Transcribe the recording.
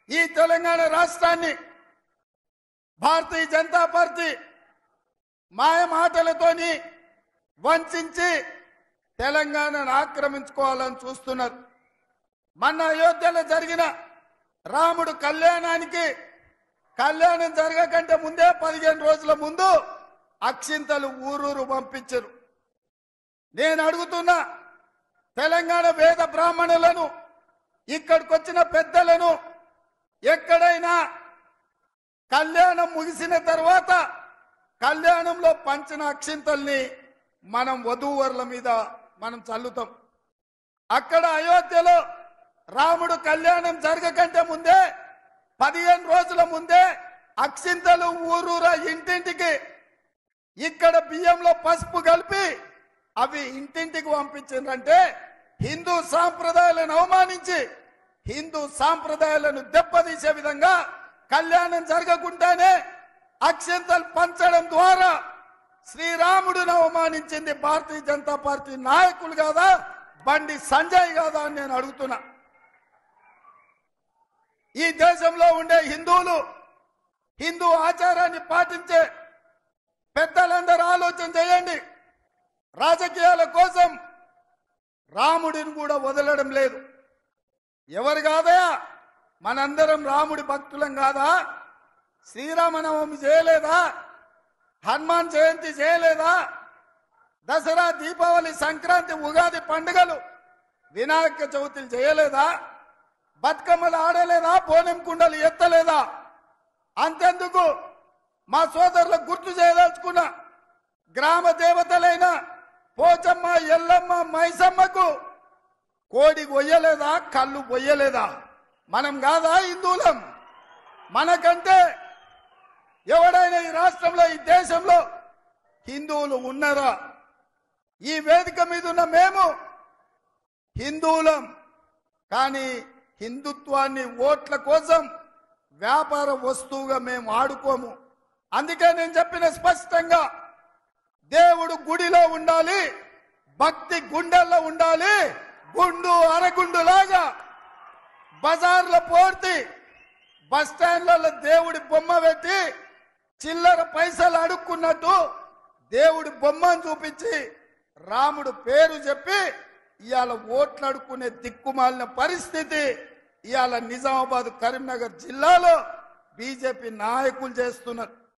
ఈ తెలంగాణ రాష్ట్రాన్ని భారతీయ జనతా పార్టీ మాయ మాటలతోని వంచి తెలంగాణను ఆక్రమించుకోవాలని చూస్తున్నారు. మొన్న అయోధ్యలో జరిగిన రాముడు కళ్యాణం జరగకంటే ముందే 15 రోజుల ముందు అక్షింతలు ఊరూరు పంపించరు. నేను అడుగుతున్నా, తెలంగాణ వేద బ్రాహ్మణులను, ఇక్కడికి వచ్చిన పెద్దలను, ఎక్కడైనా కళ్యాణం ముగిసిన తర్వాత కళ్యాణంలో పంచిన అక్షింతల్ని మనం వధూవరుల మీద మనం చల్లుతాం. అక్కడ అయోధ్యలో రాముడు కళ్యాణం జరగకంటే ముందే 15 రోజుల ముందే అక్షింతలు ఊరూరా ఇంటింటికి ఇక్కడ బియ్యంలో పసుపు కలిపి అవి ఇంటింటికి పంపించిందంటే హిందూ సాంప్రదాయాలను అవమానించి హిందూ సాంప్రదాయాలను దెబ్బతీసే విధంగా కళ్యాణం జరగకుండానే అక్షింతలు పంచడం ద్వారా శ్రీరాముడిని అవమానించింది భారతీయ జనతా పార్టీ నాయకులు కాదా, బండి సంజయ్ కాదా అని నేను అడుగుతున్నా. ఈ దేశంలో ఉండే హిందువులు, హిందూ ఆచారాన్ని పాటించే పెద్దలందరూ ఆలోచన చేయండి. రాజకీయాల కోసం రాముడిని కూడా వదలడం లేదు. ఎవరు కాదయా, మనందరం రాముడి భక్తులం కాదా? శ్రీరామనవమి చేయలేదా? హనుమాన్ జయంతి చేయలేదా? దసరా, దీపావళి, సంక్రాంతి, ఉగాది పండుగలు, వినాయక చవితులు చేయలేదా? బతుకమ్మలు ఆడలేదా? బోనం కుండలు ఎత్తలేదా? అంతెందుకు, మా సోదరులకు గుర్తు చేయదలుచుకున్న గ్రామ దేవతలైన పోచమ్మ, ఎల్లమ్మ, మైసమ్మకు కోడి కొయ్యలేదా? కళ్ళు పొయ్యలేదా? మనం కాదా హిందువులం? మనకంటే ఎవడైనా ఈ రాష్ట్రంలో, ఈ దేశంలో హిందువులు ఉన్నారా? ఈ వేదిక మీద ఉన్న మేము హిందువులం, కానీ హిందుత్వాన్ని ఓట్ల కోసం వ్యాపార వస్తువుగా మేము ఆడుకోము. అందుకే నేను చెప్పిన స్పష్టంగా, దేవుడు గుడిలో ఉండాలి, భక్తి గుండెల్లో ఉండాలి. గుండు అరగుండు లాగా బజార్లో పోర్తి బస్ స్టాండ్లలో దేవుడి బొమ్మ పెట్టి చిల్లర పైసలు అడుక్కున్నట్టు దేవుడి బొమ్మను చూపించి రాముడు పేరు చెప్పి ఇవాళ ఓట్లు అడుక్కునే దిక్కుమాలిన పరిస్థితి ఇవాళ నిజామాబాద్, కరీంనగర్ జిల్లాలో బీజేపీ నాయకులు చేస్తున్నారు.